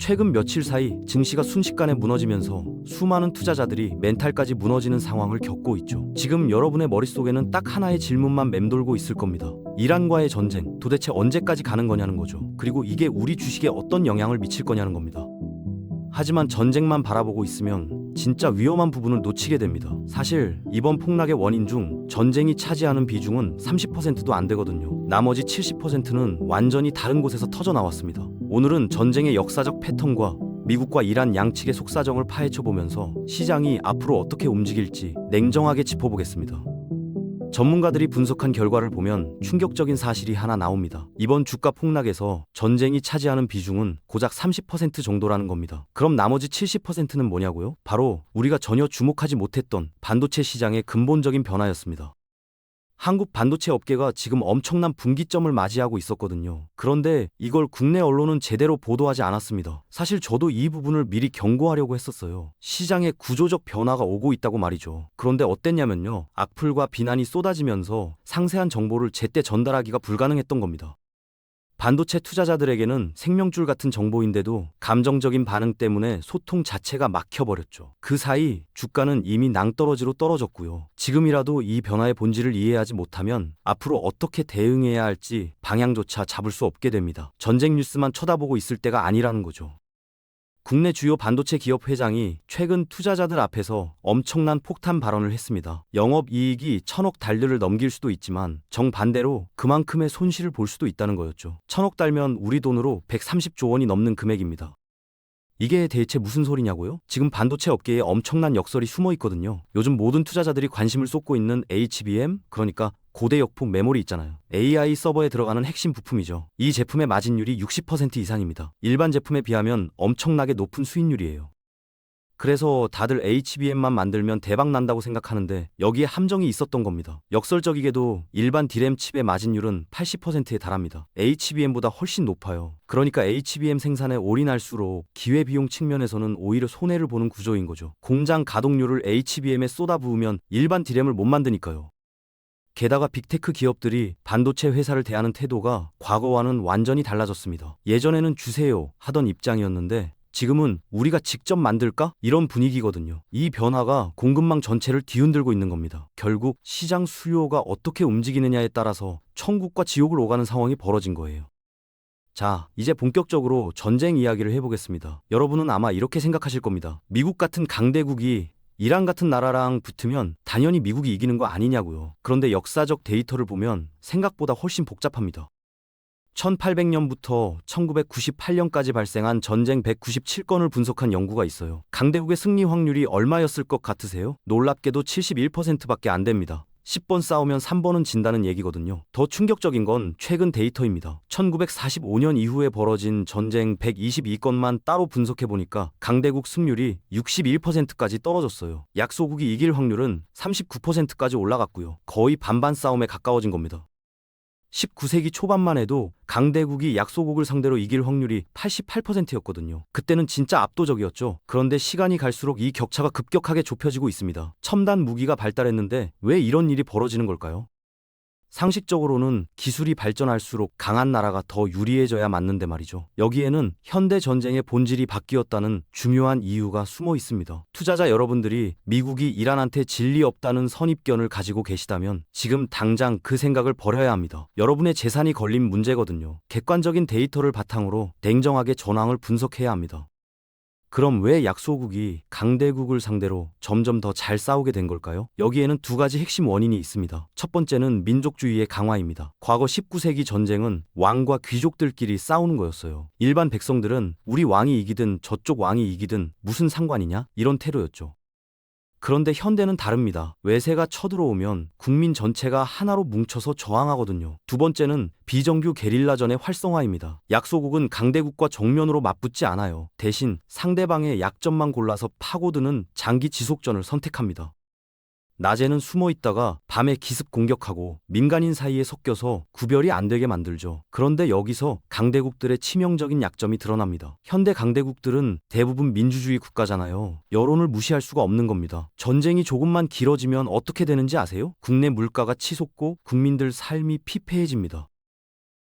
최근 며칠 사이 증시가 순식간에 무너지면서 수많은 투자자들이 멘탈까지 무너지는 상황을 겪고 있죠. 지금 여러분의 머릿속에는 딱 하나의 질문만 맴돌고 있을 겁니다. 이란과의 전쟁, 도대체 언제까지 가는 거냐는 거죠. 그리고 이게 우리 주식에 어떤 영향을 미칠 거냐는 겁니다. 하지만 전쟁만 바라보고 있으면 진짜 위험한 부분을 놓치게 됩니다. 사실 이번 폭락의 원인 중 전쟁이 차지하는 비중은 30%도 안 되거든요. 나머지 70%는 완전히 다른 곳에서 터져 나왔습니다. 오늘은 전쟁의 역사적 패턴과 미국과 이란 양측의 속사정을 파헤쳐 보면서 시장이 앞으로 어떻게 움직일지 냉정하게 짚어보겠습니다. 전문가들이 분석한 결과를 보면 충격적인 사실이 하나 나옵니다. 이번 주가 폭락에서 전쟁이 차지하는 비중은 고작 30% 정도라는 겁니다. 그럼 나머지 70%는 뭐냐고요? 바로 우리가 전혀 주목하지 못했던 반도체 시장의 근본적인 변화였습니다. 한국 반도체 업계가 지금 엄청난 분기점을 맞이하고 있었거든요. 그런데 이걸 국내 언론은 제대로 보도하지 않았습니다. 사실 저도 이 부분을 미리 경고하려고 했었어요. 시장에 구조적 변화가 오고 있다고 말이죠. 그런데 어땠냐면요. 악플과 비난이 쏟아지면서 상세한 정보를 제때 전달하기가 불가능했던 겁니다. 반도체 투자자들에게는 생명줄 같은 정보인데도 감정적인 반응 때문에 소통 자체가 막혀버렸죠. 그 사이 주가는 이미 낭떠러지로 떨어졌고요. 지금이라도 이 변화의 본질을 이해하지 못하면 앞으로 어떻게 대응해야 할지 방향조차 잡을 수 없게 됩니다. 전쟁 뉴스만 쳐다보고 있을 때가 아니라는 거죠. 국내 주요 반도체 기업 회장이 최근 투자자들 앞에서 엄청난 폭탄 발언을 했습니다. 영업이익이 1000억 달러를 넘길 수도 있지만 정반대로 그만큼의 손실을 볼 수도 있다는 거였죠. 1000억 달면 우리 돈으로 130조 원이 넘는 금액입니다. 이게 대체 무슨 소리냐고요? 지금 반도체 업계에 엄청난 역설이 숨어 있거든요. 요즘 모든 투자자들이 관심을 쏟고 있는 HBM, 그러니까 고대역폭 메모리 있잖아요. AI 서버에 들어가는 핵심 부품이죠. 이 제품의 마진율이 60% 이상입니다. 일반 제품에 비하면 엄청나게 높은 수익률이에요. 그래서 다들 HBM만 만들면 대박 난다고 생각하는데 여기에 함정이 있었던 겁니다. 역설적이게도 일반 D램 칩의 마진율은 80%에 달합니다. HBM보다 훨씬 높아요. 그러니까 HBM 생산에 올인할수록 기회비용 측면에서는 오히려 손해를 보는 구조인 거죠. 공장 가동률을 HBM에 쏟아부으면 일반 D램을 못 만드니까요. 게다가 빅테크 기업들이 반도체 회사를 대하는 태도가 과거와는 완전히 달라졌습니다. 예전에는 주세요 하던 입장이었는데 지금은 우리가 직접 만들까? 이런 분위기거든요. 이 변화가 공급망 전체를 뒤흔들고 있는 겁니다. 결국 시장 수요가 어떻게 움직이느냐에 따라서 천국과 지옥을 오가는 상황이 벌어진 거예요. 자, 이제 본격적으로 전쟁 이야기를 해보겠습니다. 여러분은 아마 이렇게 생각하실 겁니다. 미국 같은 강대국이 이란 같은 나라랑 붙으면 당연히 미국이 이기는 거 아니냐고요. 그런데 역사적 데이터를 보면 생각보다 훨씬 복잡합니다. 1800년부터 1998년까지 발생한 전쟁 197건을 분석한 연구가 있어요. 강대국의 승리 확률이 얼마였을 것 같으세요? 놀랍게도 71%밖에 안 됩니다. 10번 싸우면 3번은 진다는 얘기거든요. 더 충격적인 건 최근 데이터입니다. 1945년 이후에 벌어진 전쟁 122건만 따로 분석해보니까 강대국 승률이 61%까지 떨어졌어요. 약소국이 이길 확률은 39%까지 올라갔고요. 거의 반반 싸움에 가까워진 겁니다. 19세기 초반만 해도 강대국이 약소국을 상대로 이길 확률이 88%였거든요. 그때는 진짜 압도적이었죠. 그런데 시간이 갈수록 이 격차가 급격하게 좁혀지고 있습니다. 첨단 무기가 발달했는데 왜 이런 일이 벌어지는 걸까요? 상식적으로는 기술이 발전할수록 강한 나라가 더 유리해져야 맞는데 말이죠. 여기에는 현대 전쟁의 본질이 바뀌었다는 중요한 이유가 숨어 있습니다. 투자자 여러분들이 미국이 이란한테 진리 없다는 선입견을 가지고 계시다면 지금 당장 그 생각을 버려야 합니다. 여러분의 재산이 걸린 문제거든요. 객관적인 데이터를 바탕으로 냉정하게 전황을 분석해야 합니다. 그럼 왜 약소국이 강대국을 상대로 점점 더 잘 싸우게 된 걸까요? 여기에는 두 가지 핵심 원인이 있습니다. 첫 번째는 민족주의의 강화입니다. 과거 19세기 전쟁은 왕과 귀족들끼리 싸우는 거였어요. 일반 백성들은 우리 왕이 이기든 저쪽 왕이 이기든 무슨 상관이냐? 이런 태도였죠. 그런데 현대는 다릅니다. 외세가 쳐들어오면 국민 전체가 하나로 뭉쳐서 저항하거든요. 두 번째는 비정규 게릴라전의 활성화입니다. 약소국은 강대국과 정면으로 맞붙지 않아요. 대신 상대방의 약점만 골라서 파고드는 장기 지속전을 선택합니다. 낮에는 숨어 있다가 밤에 기습 공격하고 민간인 사이에 섞여서 구별이 안 되게 만들죠. 그런데 여기서 강대국들의 치명적인 약점이 드러납니다. 현대 강대국들은 대부분 민주주의 국가잖아요. 여론을 무시할 수가 없는 겁니다. 전쟁이 조금만 길어지면 어떻게 되는지 아세요? 국내 물가가 치솟고 국민들 삶이 피폐해집니다.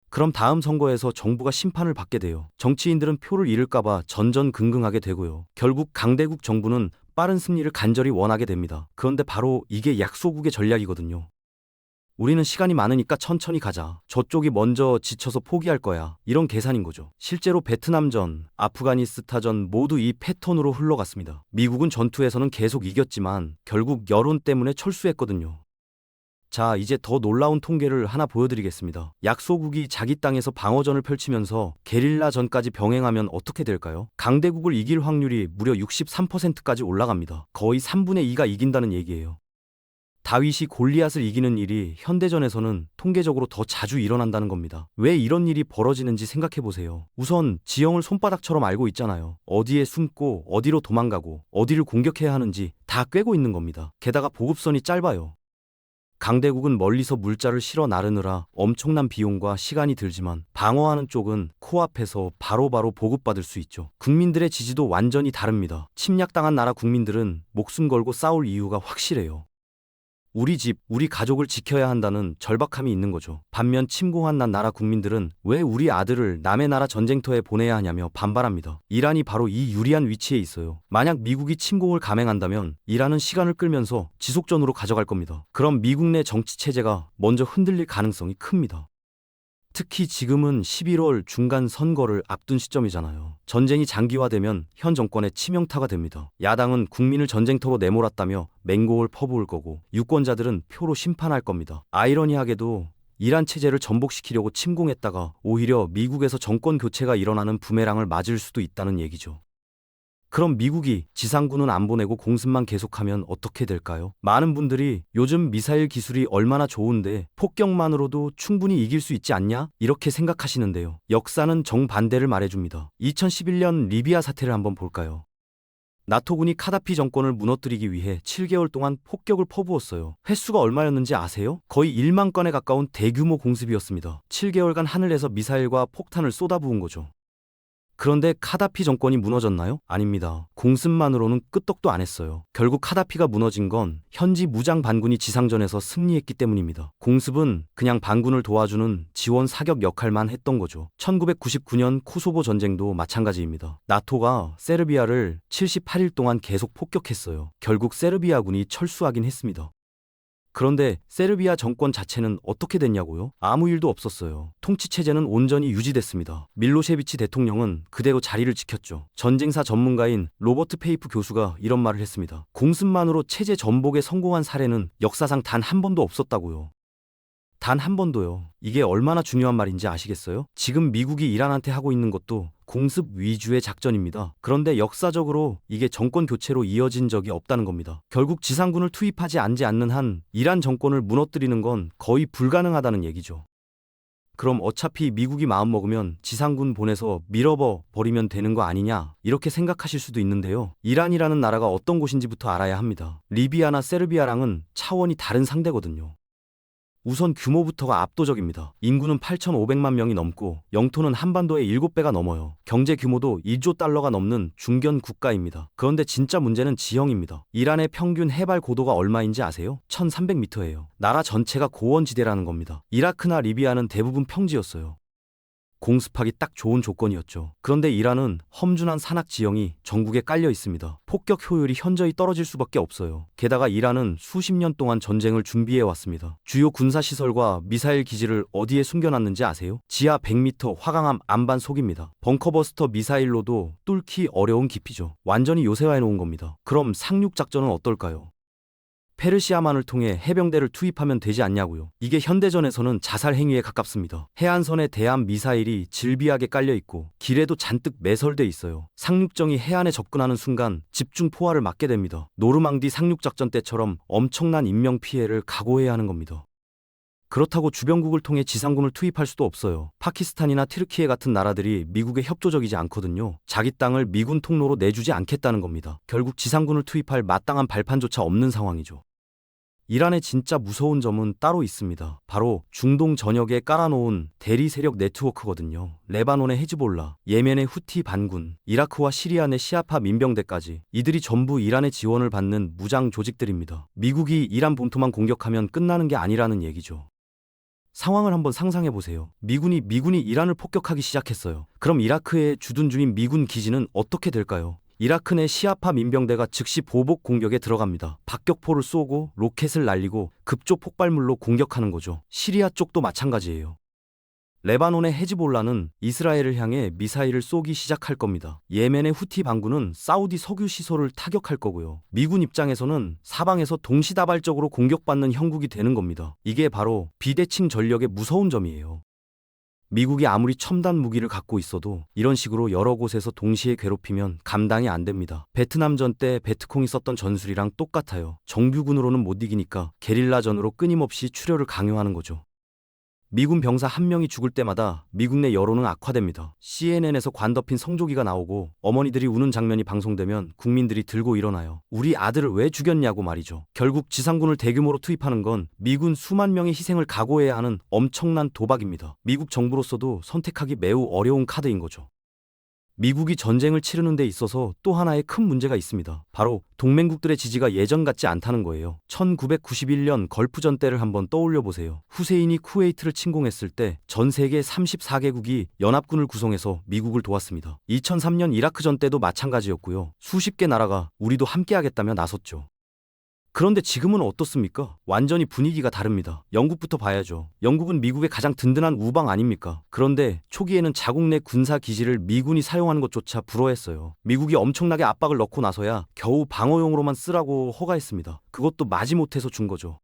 그럼 다음 선거에서 정부가 심판을 받게 돼요. 정치인들은 표를 잃을까봐 전전긍긍하게 되고요. 결국 강대국 정부는 빠른 승리를 간절히 원하게 됩니다. 그런데 바로 이게 약소국의 전략이거든요. 우리는 시간이 많으니까 천천히 가자. 저쪽이 먼저 지쳐서 포기할 거야. 이런 계산인 거죠. 실제로 베트남전, 아프가니스탄전 모두 이 패턴으로 흘러갔습니다. 미국은 전투에서는 계속 이겼지만 결국 여론 때문에 철수했거든요. 자, 이제 더 놀라운 통계를 하나 보여드리겠습니다. 약소국이 자기 땅에서 방어전을 펼치면서 게릴라전까지 병행하면 어떻게 될까요? 강대국을 이길 확률이 무려 63%까지 올라갑니다. 거의 3분의 2가 이긴다는 얘기예요. 다윗이 골리앗을 이기는 일이 현대전에서는 통계적으로 더 자주 일어난다는 겁니다. 왜 이런 일이 벌어지는지 생각해 보세요. 우선 지형을 손바닥처럼 알고 있잖아요. 어디에 숨고 어디로 도망가고 어디를 공격해야 하는지 다 꿰고 있는 겁니다. 게다가 보급선이 짧아요. 강대국은 멀리서 물자를 실어 나르느라 엄청난 비용과 시간이 들지만 방어하는 쪽은 코앞에서 바로바로 보급받을 수 있죠. 국민들의 지지도 완전히 다릅니다. 침략당한 나라 국민들은 목숨 걸고 싸울 이유가 확실해요. 우리 집, 우리 가족을 지켜야 한다는 절박함이 있는 거죠. 반면 침공한 나라 국민들은 왜 우리 아들을 남의 나라 전쟁터에 보내야 하냐며 반발합니다. 이란이 바로 이 유리한 위치에 있어요. 만약 미국이 침공을 감행한다면 이란은 시간을 끌면서 지속전으로 가져갈 겁니다. 그럼 미국 내 정치 체제가 먼저 흔들릴 가능성이 큽니다. 특히 지금은 11월 중간 선거를 앞둔 시점이잖아요. 전쟁이 장기화되면 현 정권의 치명타가 됩니다. 야당은 국민을 전쟁터로 내몰았다며 맹공을 퍼부을 거고 유권자들은 표로 심판할 겁니다. 아이러니하게도 이란 체제를 전복시키려고 침공했다가 오히려 미국에서 정권 교체가 일어나는 부메랑을 맞을 수도 있다는 얘기죠. 그럼 미국이 지상군은 안 보내고 공습만 계속하면 어떻게 될까요? 많은 분들이 요즘 미사일 기술이 얼마나 좋은데 폭격만으로도 충분히 이길 수 있지 않냐? 이렇게 생각하시는데요. 역사는 정반대를 말해줍니다. 2011년 리비아 사태를 한번 볼까요? 나토군이 카다피 정권을 무너뜨리기 위해 7개월 동안 폭격을 퍼부었어요. 횟수가 얼마였는지 아세요? 거의 1만 건에 가까운 대규모 공습이었습니다. 7개월간 하늘에서 미사일과 폭탄을 쏟아부은 거죠. 그런데 카다피 정권이 무너졌나요? 아닙니다. 공습만으로는 끄떡도 안 했어요. 결국 카다피가 무너진 건 현지 무장 반군이 지상전에서 승리했기 때문입니다. 공습은 그냥 반군을 도와주는 지원 사격 역할만 했던 거죠. 1999년 코소보 전쟁도 마찬가지입니다. 나토가 세르비아를 78일 동안 계속 폭격했어요. 결국 세르비아군이 철수하긴 했습니다. 그런데 세르비아 정권 자체는 어떻게 됐냐고요? 아무 일도 없었어요. 통치체제는 온전히 유지됐습니다. 밀로셰비치 대통령은 그대로 자리를 지켰죠. 전쟁사 전문가인 로버트 페이프 교수가 이런 말을 했습니다. 공습만으로 체제 전복에 성공한 사례는 역사상 단 한 번도 없었다고요. 단 한 번도요. 이게 얼마나 중요한 말인지 아시겠어요? 지금 미국이 이란한테 하고 있는 것도 공습 위주의 작전입니다. 그런데 역사적으로 이게 정권 교체로 이어진 적이 없다는 겁니다. 결국 지상군을 투입하지 않는 한 이란 정권을 무너뜨리는 건 거의 불가능하다는 얘기죠. 그럼 어차피 미국이 마음먹으면 지상군 보내서 밀어버리면 되는 거 아니냐 이렇게 생각하실 수도 있는데요. 이란이라는 나라가 어떤 곳인지부터 알아야 합니다. 리비아나 세르비아랑은 차원이 다른 상대거든요. 우선 규모부터가 압도적입니다. 인구는 8,500만 명이 넘고 영토는 한반도의 7배가 넘어요. 경제 규모도 2조 달러가 넘는 중견 국가입니다. 그런데 진짜 문제는 지형입니다. 이란의 평균 해발 고도가 얼마인지 아세요? 1,300m예요. 나라 전체가 고원지대라는 겁니다. 이라크나 리비아는 대부분 평지였어요. 공습하기 딱 좋은 조건이었죠. 그런데 이란은 험준한 산악 지형이 전국에 깔려 있습니다. 폭격 효율이 현저히 떨어질 수밖에 없어요. 게다가 이란은 수십 년 동안 전쟁을 준비해 왔습니다. 주요 군사시설과 미사일 기지를 어디에 숨겨놨는지 아세요? 지하 100m 화강암 안반 속입니다. 벙커버스터 미사일로도 뚫기 어려운 깊이죠. 완전히 요새화해 놓은 겁니다. 그럼 상륙작전은 어떨까요? 페르시아만을 통해 해병대를 투입하면 되지 않냐고요. 이게 현대전에서는 자살 행위에 가깝습니다. 해안선에 대한 미사일이 질비하게 깔려 있고 길에도 잔뜩 매설돼 있어요. 상륙정이 해안에 접근하는 순간 집중 포화를 맞게 됩니다. 노르망디 상륙작전 때처럼 엄청난 인명피해를 각오해야 하는 겁니다. 그렇다고 주변국을 통해 지상군을 투입할 수도 없어요. 파키스탄이나 트르키예 같은 나라들이 미국에 협조적이지 않거든요. 자기 땅을 미군 통로로 내주지 않겠다는 겁니다. 결국 지상군을 투입할 마땅한 발판조차 없는 상황이죠. 이란의 진짜 무서운 점은 따로 있습니다. 바로 중동 전역에 깔아놓은 대리 세력 네트워크거든요. 레바논의 헤즈볼라, 예멘의 후티 반군, 이라크와 시리아 내 시아파 민병대까지 이들이 전부 이란의 지원을 받는 무장 조직들입니다. 미국이 이란 본토만 공격하면 끝나는 게 아니라는 얘기죠. 상황을 한번 상상해 보세요. 미군이 이란을 폭격하기 시작했어요. 그럼 이라크에 주둔 중인 미군 기지는 어떻게 될까요? 이라크 내 시아파 민병대가 즉시 보복 공격에 들어갑니다. 박격포를 쏘고 로켓을 날리고 급조 폭발물로 공격하는 거죠. 시리아 쪽도 마찬가지예요. 레바논의 헤즈볼라는 이스라엘을 향해 미사일을 쏘기 시작할 겁니다. 예멘의 후티 반군은 사우디 석유 시설을 타격할 거고요. 미군 입장에서는 사방에서 동시다발적으로 공격받는 형국이 되는 겁니다. 이게 바로 비대칭 전력의 무서운 점이에요. 미국이 아무리 첨단 무기를 갖고 있어도 이런 식으로 여러 곳에서 동시에 괴롭히면 감당이 안 됩니다. 베트남전 때 베트콩이 썼던 전술이랑 똑같아요. 정규군으로는 못 이기니까 게릴라전으로 끊임없이 출혈을 강요하는 거죠. 미군 병사 한 명이 죽을 때마다 미국 내 여론은 악화됩니다. CNN에서 관덮인 성조기가 나오고 어머니들이 우는 장면이 방송되면 국민들이 들고 일어나요. 우리 아들을 왜 죽였냐고 말이죠. 결국 지상군을 대규모로 투입하는 건 미군 수만 명의 희생을 각오해야 하는 엄청난 도박입니다. 미국 정부로서도 선택하기 매우 어려운 카드인 거죠. 미국이 전쟁을 치르는 데 있어서 또 하나의 큰 문제가 있습니다. 바로 동맹국들의 지지가 예전 같지 않다는 거예요. 1991년 걸프전 때를 한번 떠올려 보세요. 후세인이 쿠웨이트를 침공했을 때 전 세계 34개국이 연합군을 구성해서 미국을 도왔습니다. 2003년 이라크전 때도 마찬가지였고요. 수십 개 나라가 우리도 함께하겠다며 나섰죠. 그런데 지금은 어떻습니까? 완전히 분위기가 다릅니다. 영국부터 봐야죠. 영국은 미국의 가장 든든한 우방 아닙니까? 그런데 초기에는 자국 내 군사 기지를 미군이 사용하는 것조차 불허했어요. 미국이 엄청나게 압박을 넣고 나서야 겨우 방어용으로만 쓰라고 허가했습니다. 그것도 마지못해서 준 거죠.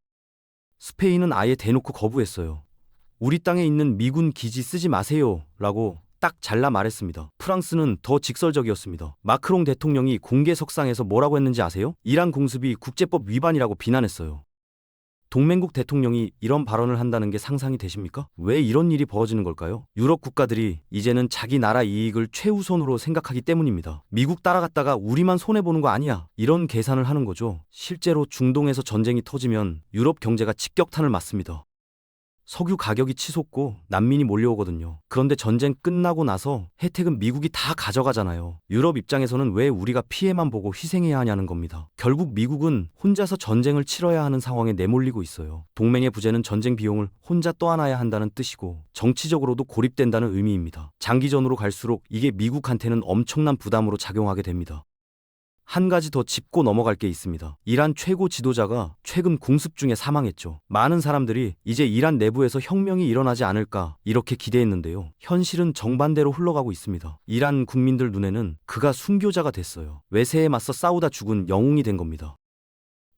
스페인은 아예 대놓고 거부했어요. 우리 땅에 있는 미군 기지 쓰지 마세요 라고 딱 잘라 말했습니다. 프랑스는 더 직설적이었습니다. 마크롱 대통령이 공개석상에서 뭐라고 했는지 아세요? 이란 공습이 국제법 위반이라고 비난했어요. 동맹국 대통령이 이런 발언을 한다는 게 상상이 되십니까? 왜 이런 일이 벌어지는 걸까요? 유럽 국가들이 이제는 자기 나라 이익을 최우선으로 생각하기 때문입니다. 미국 따라갔다가 우리만 손해보는 거 아니야. 이런 계산을 하는 거죠. 실제로 중동에서 전쟁이 터지면 유럽 경제가 직격탄을 맞습니다. 석유 가격이 치솟고 난민이 몰려오거든요. 그런데 전쟁 끝나고 나서 혜택은 미국이 다 가져가잖아요. 유럽 입장에서는 왜 우리가 피해만 보고 희생해야 하냐는 겁니다. 결국 미국은 혼자서 전쟁을 치러야 하는 상황에 내몰리고 있어요. 동맹의 부재는 전쟁 비용을 혼자 떠안아야 한다는 뜻이고 정치적으로도 고립된다는 의미입니다. 장기전으로 갈수록 이게 미국한테는 엄청난 부담으로 작용하게 됩니다. 한 가지 더 짚고 넘어갈 게 있습니다. 이란 최고 지도자가 최근 공습 중에 사망했죠. 많은 사람들이 이제 이란 내부에서 혁명이 일어나지 않을까 이렇게 기대했는데요. 현실은 정반대로 흘러가고 있습니다. 이란 국민들 눈에는 그가 순교자가 됐어요. 외세에 맞서 싸우다 죽은 영웅이 된 겁니다.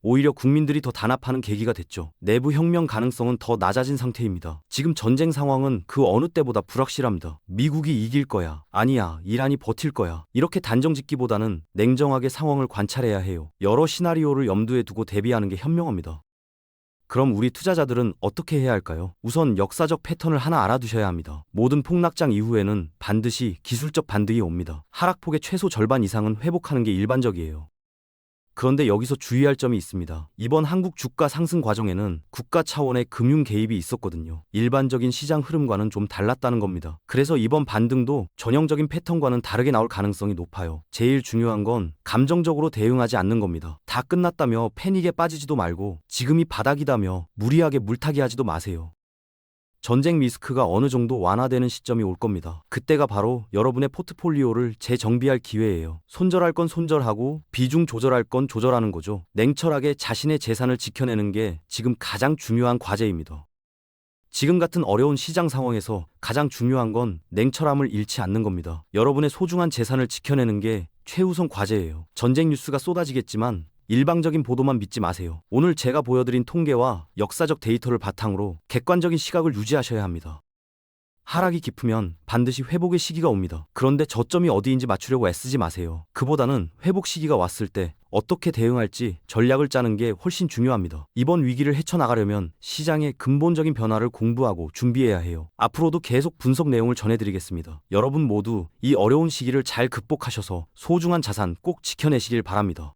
오히려 국민들이 더 단합하는 계기가 됐죠. 내부 혁명 가능성은 더 낮아진 상태입니다. 지금 전쟁 상황은 그 어느 때보다 불확실합니다. 미국이 이길 거야. 아니야. 이란이 버틸 거야. 이렇게 단정짓기보다는 냉정하게 상황을 관찰해야 해요. 여러 시나리오를 염두에 두고 대비하는 게 현명합니다. 그럼 우리 투자자들은 어떻게 해야 할까요? 우선 역사적 패턴을 하나 알아두셔야 합니다. 모든 폭락장 이후에는 반드시 기술적 반등이 옵니다. 하락폭의 최소 절반 이상은 회복하는 게 일반적이에요. 그런데 여기서 주의할 점이 있습니다. 이번 한국 주가 상승 과정에는 국가 차원의 금융 개입이 있었거든요. 일반적인 시장 흐름과는 좀 달랐다는 겁니다. 그래서 이번 반등도 전형적인 패턴과는 다르게 나올 가능성이 높아요. 제일 중요한 건 감정적으로 대응하지 않는 겁니다. 다 끝났다며 패닉에 빠지지도 말고 지금이 바닥이다며 무리하게 물타기 하지도 마세요. 전쟁 리스크가 어느 정도 완화되는 시점이 올 겁니다. 그때가 바로 여러분의 포트폴리오를 재정비할 기회예요. 손절할 건 손절하고 비중 조절할 건 조절하는 거죠. 냉철하게 자신의 재산을 지켜내는 게 지금 가장 중요한 과제입니다. 지금 같은 어려운 시장 상황에서 가장 중요한 건 냉철함을 잃지 않는 겁니다. 여러분의 소중한 재산을 지켜내는 게 최우선 과제예요. 전쟁 뉴스가 쏟아지겠지만 일방적인 보도만 믿지 마세요. 오늘 제가 보여드린 통계와 역사적 데이터를 바탕으로 객관적인 시각을 유지하셔야 합니다. 하락이 깊으면 반드시 회복의 시기가 옵니다. 그런데 저점이 어디인지 맞추려고 애쓰지 마세요. 그보다는 회복 시기가 왔을 때 어떻게 대응할지 전략을 짜는 게 훨씬 중요합니다. 이번 위기를 헤쳐나가려면 시장의 근본적인 변화를 공부하고 준비해야 해요. 앞으로도 계속 분석 내용을 전해드리겠습니다. 여러분 모두 이 어려운 시기를 잘 극복하셔서 소중한 자산 꼭 지켜내시길 바랍니다.